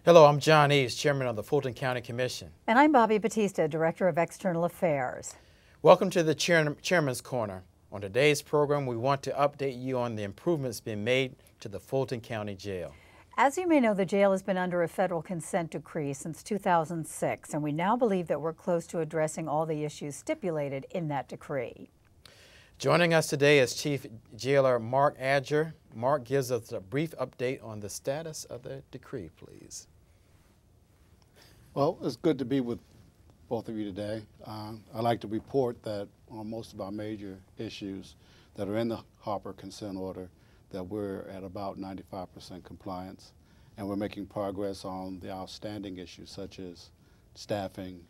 Hello, I'm John Eves, Chairman of the Fulton County Commission. And I'm Bobby Batista, Director of External Affairs. Welcome to the Chairman's Corner. On today's program, we want to update you on the improvements being made to the Fulton County Jail. As you may know, the jail has been under a federal consent decree since 2006, and we now believe that we're close to addressing all the issues stipulated in that decree. Joining us today is Chief Jailer Mark Adger. Mark gives us a brief update on the status of the decree, please. Well, it's good to be with both of you today. I'd like to report that on most of our major issues that are in the Harper consent order, that we're at about 95% compliance, and we're making progress on the outstanding issues such as staffing,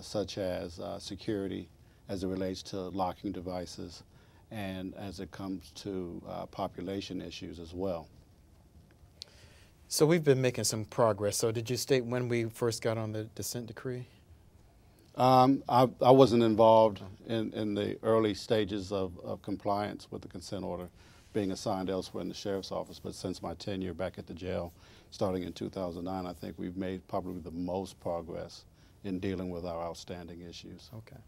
such as security as it relates to locking devices, and as it comes to population issues as well. So we've been making some progress. So did you state when we first got on the consent decree? I wasn't involved in the early stages of compliance with the consent order, being assigned elsewhere in the sheriff's office, but since my tenure back at the jail, starting in 2009, I think we've made probably the most progress in dealing with our outstanding issues. Okay.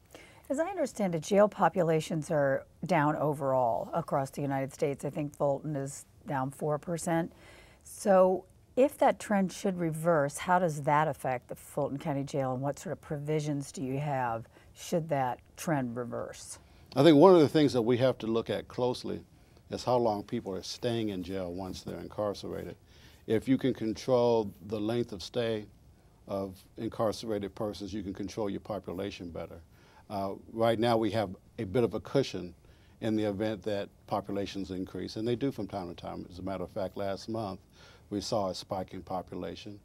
As I understand it, jail populations are down overall across the United States. I think Fulton is down 4%. So if that trend should reverse, how does that affect the Fulton County Jail, and what sort of provisions do you have should that trend reverse? I think one of the things that we have to look at closely is how long people are staying in jail once they're incarcerated. If you can control the length of stay of incarcerated persons, you can control your population better. Right now we have a bit of a cushion in the event that populations increase, and they do from time to time. As a matter of fact, last month we saw a spike in population,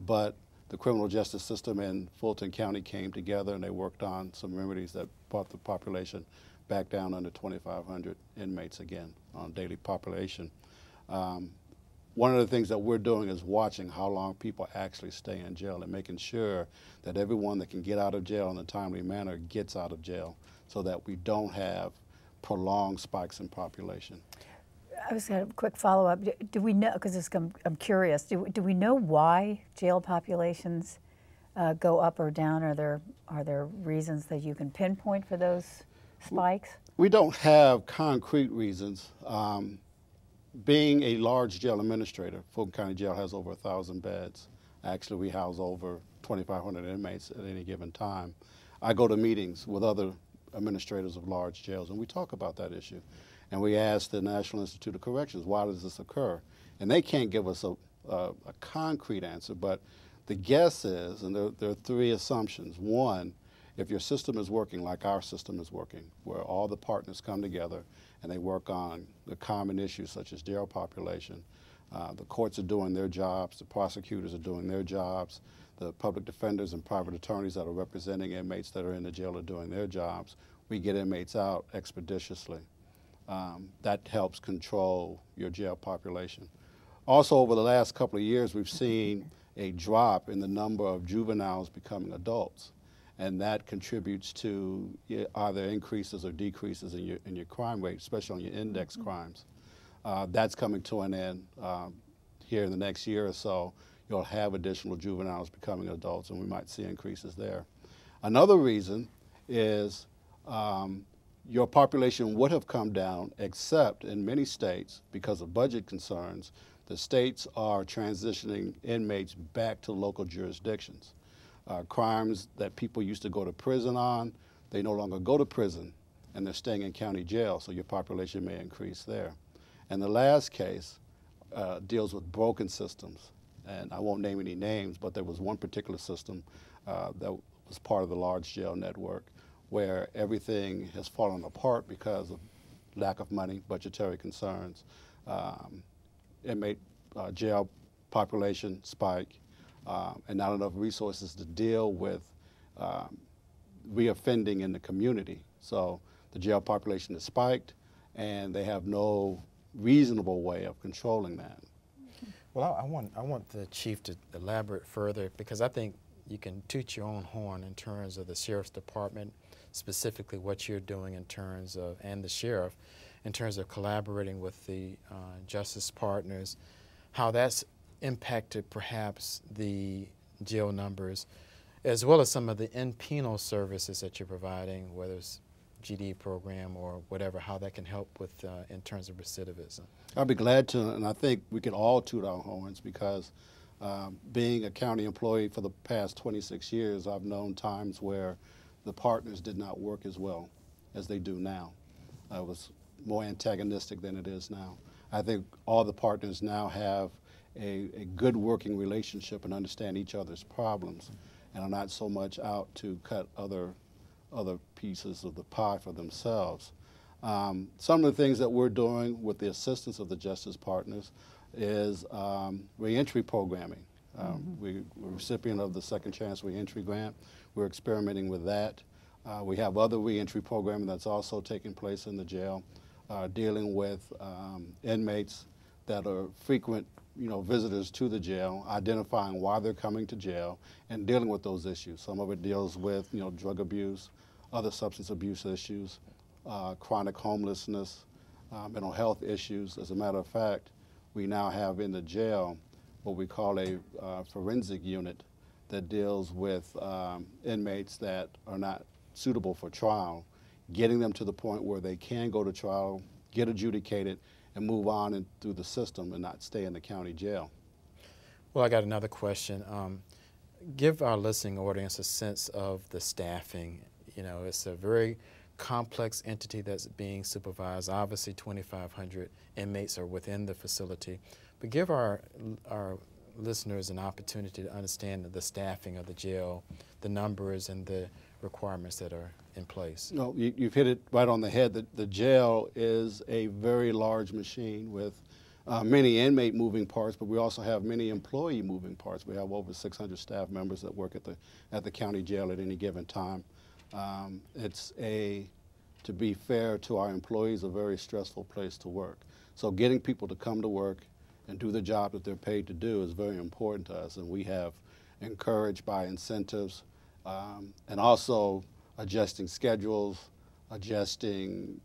but the criminal justice system in Fulton County came together and they worked on some remedies that brought the population back down under 2,500 inmates again on daily population. One of the things that we're doing is watching how long people actually stay in jail and making sure that everyone that can get out of jail in a timely manner gets out of jail so that we don't have prolonged spikes in population. I was going to quick follow-up. Do we know, because I'm curious, do we know why jail populations go up or down? Are there reasons that you can pinpoint for those spikes? We don't have concrete reasons. Being a large jail administrator, Fulton County Jail has over 1,000 beds. Actually, we house over 2,500 inmates at any given time. I go to meetings with other administrators of large jails, and we talk about that issue. And we ask the National Institute of Corrections, why does this occur? And they can't give us a concrete answer, but the guess is, and there are three assumptions. One, if your system is working like our system is working, where all the partners come together and they work on the common issues such as jail population, the courts are doing their jobs, the prosecutors are doing their jobs, the public defenders and private attorneys that are representing inmates that are in the jail are doing their jobs, we get inmates out expeditiously. That helps control your jail population. Also, over the last couple of years, we've seen a drop in the number of juveniles becoming adults, and that contributes to either increases or decreases in your crime rate, especially on your index crimes. That's coming to an end here in the next year or so. You'll have additional juveniles becoming adults, and we might see increases there. Another reason is your population would have come down, except in many states, because of budget concerns, the states are transitioning inmates back to local jurisdictions. Crimes that people used to go to prison on, they no longer go to prison, and they're staying in county jail, so your population may increase there. And the last case deals with broken systems, and I won't name any names, but there was one particular system that was part of the large jail network where everything has fallen apart because of lack of money, budgetary concerns, inmate jail population spike, and not enough resources to deal with reoffending in the community. So the jail population is spiked, and they have no reasonable way of controlling that. Well, I want the chief to elaborate further, because I think you can toot your own horn in terms of the sheriff's department, specifically what you're doing in terms of, and the sheriff, in terms of collaborating with the justice partners, how that's impacted perhaps the jail numbers, as well as some of the in-penal services that you're providing, whether it's GD program or whatever, how that can help with in terms of recidivism? I'd be glad to, and I think we can all toot our horns because being a county employee for the past 26 years, I've known times where the partners did not work as well as they do now. It was more antagonistic than it is now. I think all the partners now have a good working relationship and understand each other's problems and are not so much out to cut other pieces of the pie for themselves. Some of the things that we're doing with the assistance of the Justice Partners is reentry programming. We're a recipient of the Second Chance Reentry Grant. We're experimenting with that. We have other reentry programming that's also taking place in the jail, dealing with inmates that are frequent visitors to the jail, identifying why they're coming to jail, and dealing with those issues. Some of it deals with drug abuse, other substance abuse issues, chronic homelessness, mental health issues. As a matter of fact, we now have in the jail what we call a forensic unit that deals with inmates that are not suitable for trial, getting them to the point where they can go to trial, get adjudicated, and move on and through the system and not stay in the county jail. Well, I got another question. Give our listening audience a sense of the staffing. It's a very complex entity that's being supervised. Obviously, 2,500 inmates are within the facility. But give our listeners an opportunity to understand the staffing of the jail, the numbers and the requirements that are in place. No, you've hit it right on the head. The jail is a very large machine with many inmate moving parts, but we also have many employee moving parts. We have over 600 staff members that work at the county jail at any given time. It's to be fair to our employees, a very stressful place to work. So getting people to come to work and do the job that they're paid to do is very important to us, and we have encouraged by incentives and also adjusting schedules, adjusting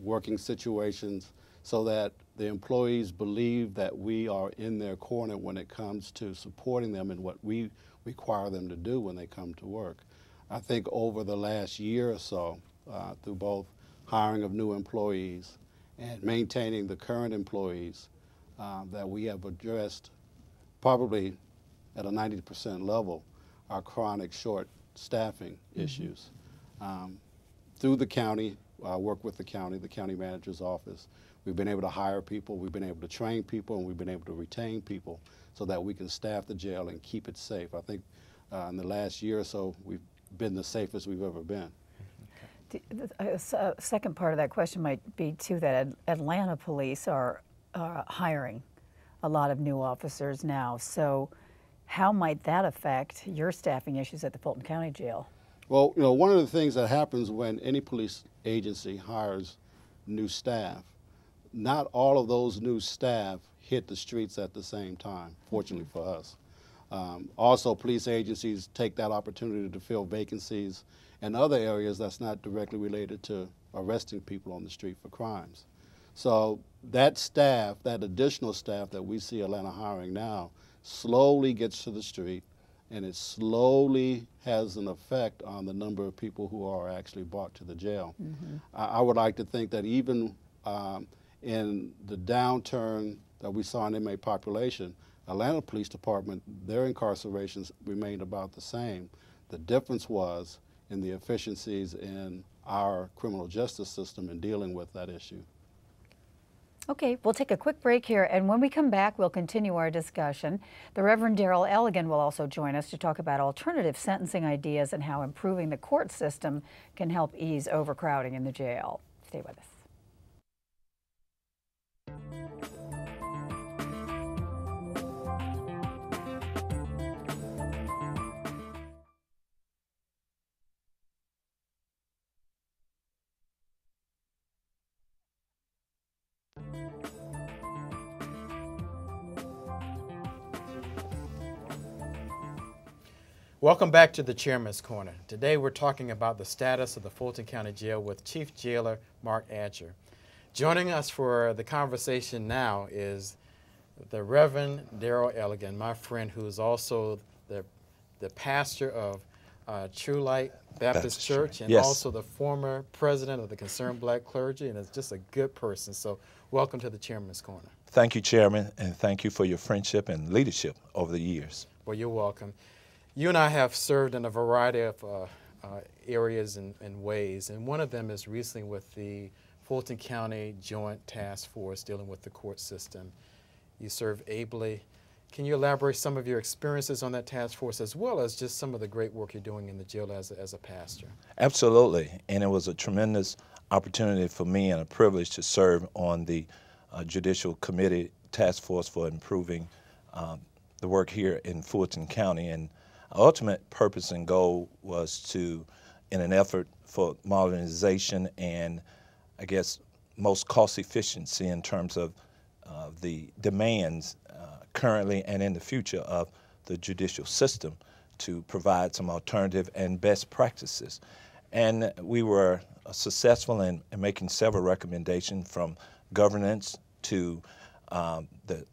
working situations so that the employees believe that we are in their corner when it comes to supporting them in what we require them to do when they come to work. I think over the last year or so, through both hiring of new employees and maintaining the current employees, that we have addressed probably at a 90% level our chronic short staffing issues. Through the county, work with the county manager's office, we've been able to hire people, we've been able to train people, and we've been able to retain people so that we can staff the jail and keep it safe. I think in the last year or so, we've been the safest we've ever been. A second part of that question might be, too, that Atlanta police are hiring a lot of new officers now. So how might that affect your staffing issues at the Fulton County Jail? Well, one of the things that happens when any police agency hires new staff, not all of those new staff hit the streets at the same time, fortunately for us. Also, police agencies take that opportunity to fill vacancies in other areas that's not directly related to arresting people on the street for crimes. So that staff, that additional staff that we see Atlanta hiring now, slowly gets to the street, and it slowly has an effect on the number of people who are actually brought to the jail. I would like to think that even in the downturn that we saw in inmate population, Atlanta Police Department, their incarcerations remained about the same. The difference was in the efficiencies in our criminal justice system in dealing with that issue. Okay, we'll take a quick break here, and when we come back, we'll continue our discussion. The Reverend Darrell Elligan will also join us to talk about alternative sentencing ideas and how improving the court system can help ease overcrowding in the jail. Stay with us. Welcome back to the Chairman's Corner. Today we're talking about the status of the Fulton County Jail with Chief Jailer Mark Adger. Joining us for the conversation now is the Reverend Darrell Elligan, my friend, who is also the pastor of True Light Baptist Church, and yes. also the former president of the Concerned Black Clergy, and is just a good person. So welcome to the Chairman's Corner. Thank you, Chairman, and thank you for your friendship and leadership over the years. Well, you're welcome. You and I have served in a variety of areas and ways, and one of them is recently with the Fulton County Joint Task Force dealing with the court system. You serve ably. Can you elaborate some of your experiences on that task force, as well as just some of the great work you're doing in the jail as a pastor? Absolutely, and it was a tremendous opportunity for me and a privilege to serve on the Judicial Committee Task Force for improving the work here in Fulton County. And our ultimate purpose and goal was to, in an effort for modernization and, I guess, most cost efficiency in terms of the demands currently and in the future of the judicial system, to provide some alternative and best practices. And we were successful in making several recommendations, from governance to the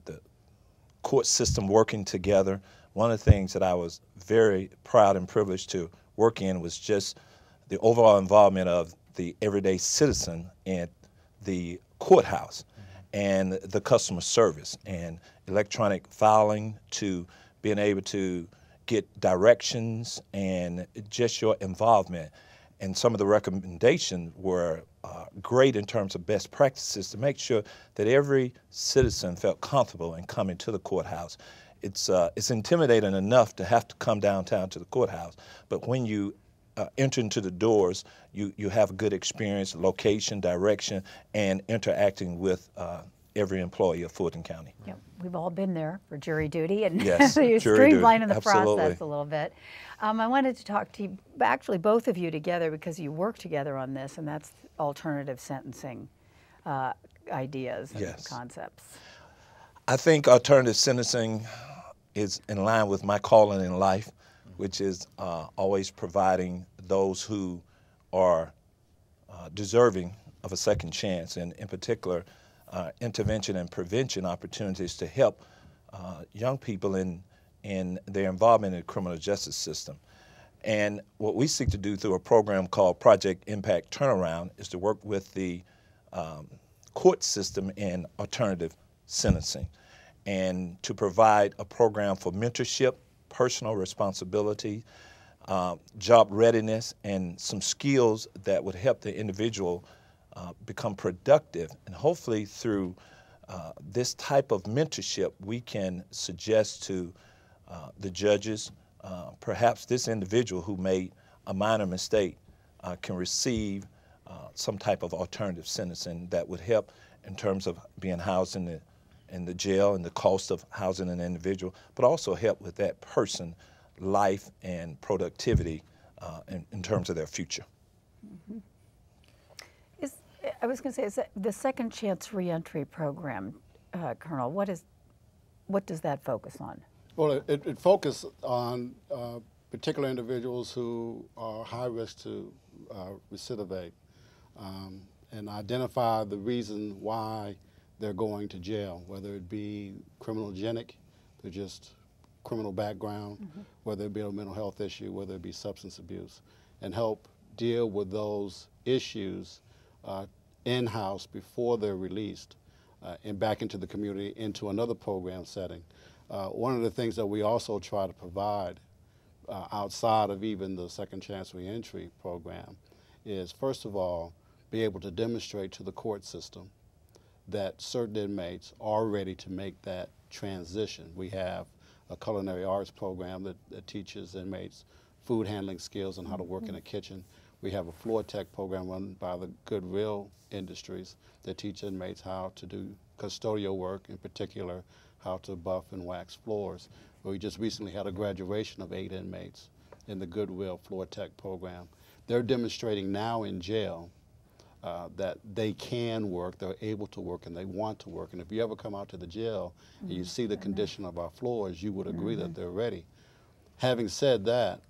court system working together. One of the things that I was very proud and privileged to work in was just the overall involvement of the everyday citizen in the courthouse and the customer service, and electronic filing, to being able to get directions, and just your involvement. And some of the recommendations were great in terms of best practices to make sure that every citizen felt comfortable in coming to the courthouse. It's intimidating enough to have to come downtown to the courthouse, but when you enter into the doors, you have a good experience, location, direction, and interacting with every employee of Fulton County. Yeah, we've all been there for jury duty, and yes, you're jury streamlining duty. the Absolutely. process a little bit. I wanted to talk to you, actually both of you together, because you work together on this, and that's alternative sentencing ideas and yes. concepts. I think alternative sentencing is in line with my calling in life, which is always providing those who are deserving of a second chance, and in particular, intervention and prevention opportunities to help young people in their involvement in the criminal justice system. And what we seek to do through a program called Project Impact Turnaround is to work with the court system in alternative sentencing, and to provide a program for mentorship, personal responsibility, job readiness, and some skills that would help the individual become productive. And hopefully through this type of mentorship, we can suggest to the judges, perhaps this individual who made a minor mistake can receive some type of alternative sentencing that would help in terms of being housed in the jail and the cost of housing an individual, but also help with that person life and productivity in terms of their future. Mm-hmm. I was going to say, is that the Second Chance Reentry program, Colonel, what does that focus on? Well, it focuses on particular individuals who are high risk to recidivate, and identify the reason why they're going to jail, whether it be criminogenic, they're just criminal background, mm-hmm. whether it be a mental health issue, whether it be substance abuse, and help deal with those issues in-house before they're released and back into the community, into another program setting. One of the things that we also try to provide outside of even the Second Chance Reentry program is, first of all, be able to demonstrate to the court system that certain inmates are ready to make that transition. We have a culinary arts program that teaches inmates food handling skills and how to work in a kitchen. We have a floor tech program run by the Goodwill Industries that teach inmates how to do custodial work, in particular how to buff and wax floors. We just recently had a graduation of 8 inmates in the Goodwill floor tech program. They're demonstrating now in jail that they can work, they're able to work, and they want to work. And if you ever come out to the jail and you see the condition of our floors, you would agree that they're ready. Having said that,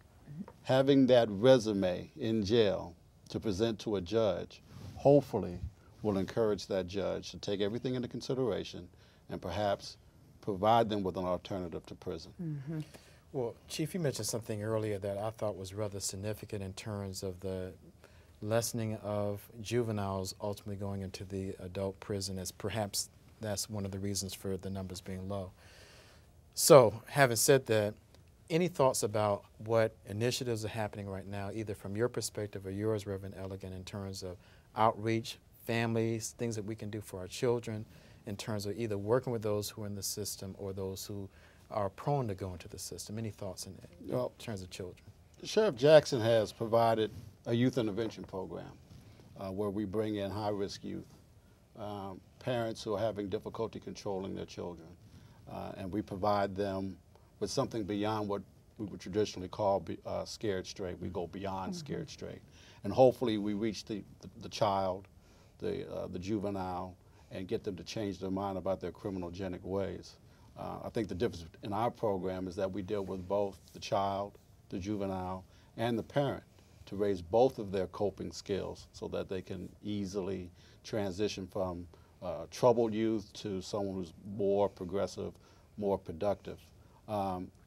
having that resume in jail to present to a judge hopefully will encourage that judge to take everything into consideration and perhaps provide them with an alternative to prison. Mm-hmm. Well, Chief, you mentioned something earlier that I thought was rather significant in terms of the lessening of juveniles ultimately going into the adult prison, as perhaps that's one of the reasons for the numbers being low. So, having said that, any thoughts about what initiatives are happening right now, either from your perspective or yours, Reverend Elligan, in terms of outreach, families, things that we can do for our children, in terms of either working with those who are in the system or those who are prone to go into the system? Any thoughts in that, in terms of children? Sheriff Jackson has provided a youth intervention program where we bring in high-risk youth, parents who are having difficulty controlling their children, and we provide them with something beyond what we would traditionally call scared straight. We go beyond scared straight, and hopefully we reach the child, the juvenile, and get them to change their mind about their criminogenic ways. I think the difference in our program is that we deal with both the child, the juvenile, and the parent to raise both of their coping skills so that they can easily transition from troubled youth to someone who's more progressive, more productive.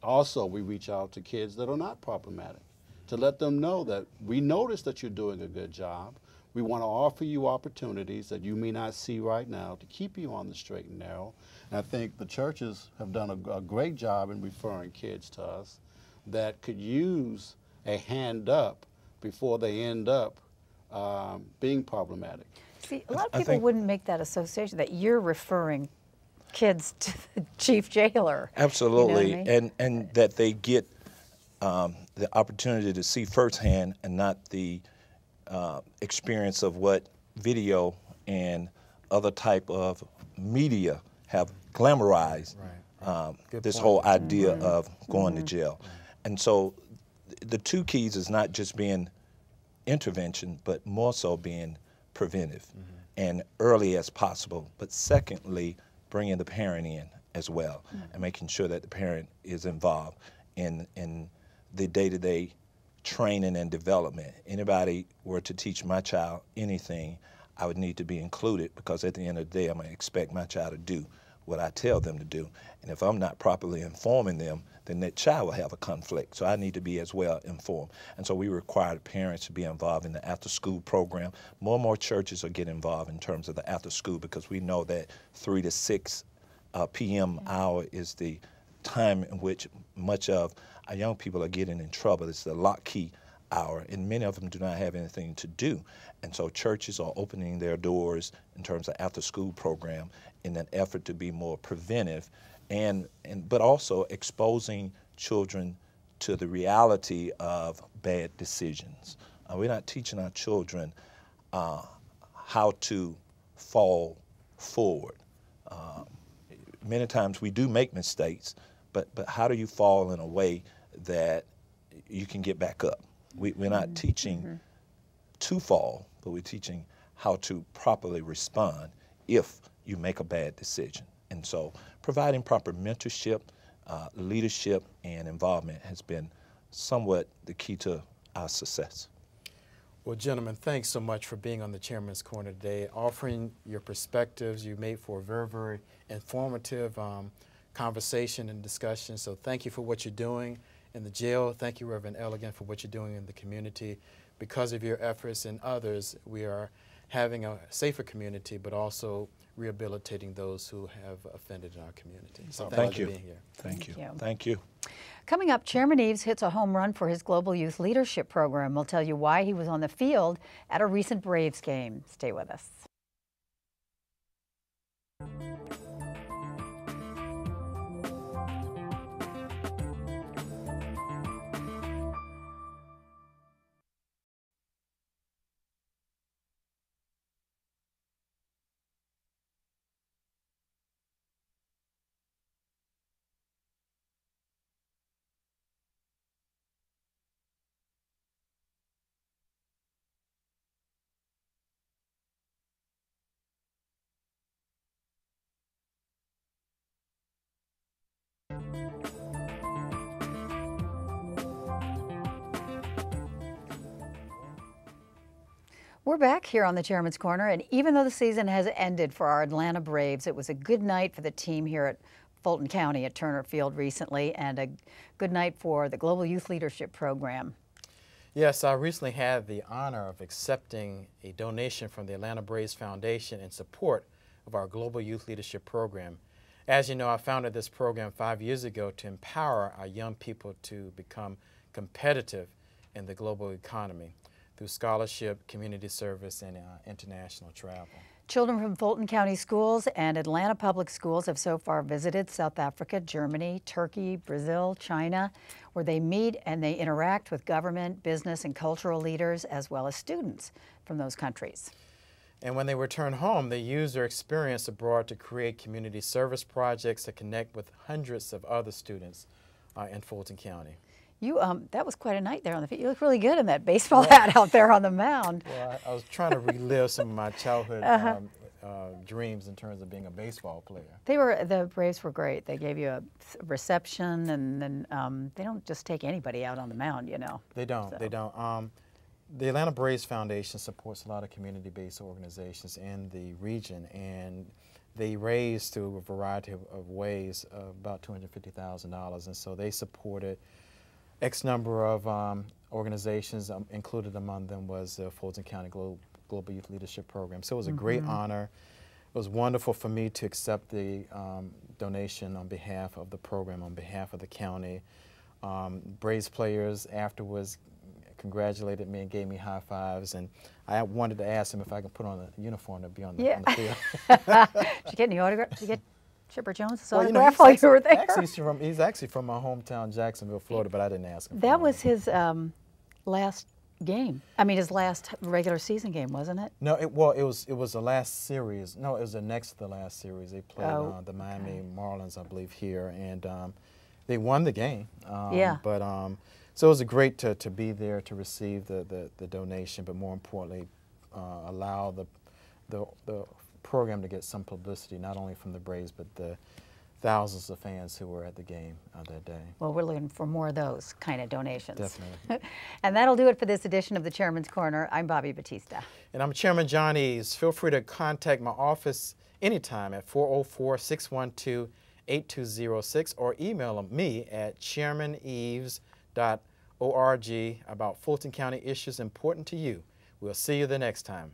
Also, we reach out to kids that are not problematic to let them know that we notice that you're doing a good job. We want to offer you opportunities that you may not see right now to keep you on the straight and narrow. And I think the churches have done a great job in referring kids to us that could use a hand up before they end up being problematic. See, a lot of people wouldn't make that association that you're referring kids to the chief jailer. Absolutely, You know what I mean? and that they get the opportunity to see firsthand and not the experience of what video and other type of media have glamorized this whole idea of going to jail. And so the two keys is not just being intervention, but more so being preventive and early as possible. But secondly, bringing the parent in as well and making sure that the parent is involved in the day-to-day training and development. Anybody were to teach my child anything, I would need to be included, because at the end of the day, I'm going to expect my child to do what I tell them to do. And if I'm not properly informing them, then that child will have a conflict. So I need to be as well informed. And so we require the parents to be involved in the after-school program. More and more churches are getting involved in terms of the after-school, because we know that 3 to 6 p.m. hour is the time in which much of our young people are getting in trouble. It's the lock key hour, and many of them do not have anything to do. And so churches are opening their doors in terms of after-school program in an effort to be more preventive, but also exposing children to the reality of bad decisions. We're not teaching our children how to fall forward. Many times we do make mistakes, but how do you fall in a way that you can get back up? We're not teaching to fall, but we're teaching how to properly respond if you make a bad decision. And so providing proper mentorship, leadership, and involvement has been somewhat the key to our success. Well, gentlemen, thanks so much for being on the Chairman's Corner today, offering your perspectives. You made for a very, very informative conversation and discussion. So thank you for what you're doing in the jail. Thank you, Reverend Elligan, for what you're doing in the community. Because of your efforts and others, we are having a safer community, but also rehabilitating those who have offended in our community. So thank you for being here. Thank you. Thank you. Coming up, Chairman Eves hits a home run for his Global Youth Leadership Program. We'll tell you why he was on the field at a recent Braves game. Stay with us. We're back here on the Chairman's Corner, and even though the season has ended for our Atlanta Braves, it was a good night for the team here at Fulton County at Turner Field recently, and a good night for the Global Youth Leadership Program. Yes, I recently had the honor of accepting a donation from the Atlanta Braves Foundation in support of our Global Youth Leadership Program. As you know, I founded this program 5 years ago to empower our young people to become competitive in the global economy through scholarship, community service, and international travel. Children from Fulton County Schools and Atlanta Public Schools have so far visited South Africa, Germany, Turkey, Brazil, China, where they meet and they interact with government, business, and cultural leaders, as well as students from those countries. And when they return home, they use their experience abroad to create community service projects to connect with hundreds of other students in Fulton County. That was quite a night there on the field. You look really good in that baseball hat out there on the mound. Well, I was trying to relive some of my childhood dreams in terms of being a baseball player. The Braves were great. They gave you a reception, and then they don't just take anybody out on the mound, you know. They don't. So. They don't. The Atlanta Braves Foundation supports a lot of community-based organizations in the region, and they raised through a variety of ways about $250,000, and so they supported X number of organizations. Included among them was the Fulton County Global Youth Leadership Program. So it was a great honor. It was wonderful for me to accept the donation on behalf of the program, on behalf of the county. Braves players afterwards congratulated me and gave me high fives, and I wanted to ask him if I could put on a uniform to be on the, on the field. Did you get any autograph? Did you get Chipper Jones' Well, autograph while you were there? He's actually from my hometown, Jacksonville, Florida, but I didn't ask him. That was his last game. I mean, his last regular season game, wasn't it? No, it was the last series. No, it was the next to the last series. They played the Miami Marlins, I believe, here, and they won the game. But so it was great to be there to receive the donation, but more importantly, allow the program to get some publicity, not only from the Braves, but the thousands of fans who were at the game that day. Well, we're looking for more of those kind of donations. Definitely. And that'll do it for this edition of the Chairman's Corner. I'm Bobby Batista. And I'm Chairman John Eves. Feel free to contact my office anytime at 404-612-8206 or email me at chairmaneves.org about Fulton County issues important to you. We'll see you the next time.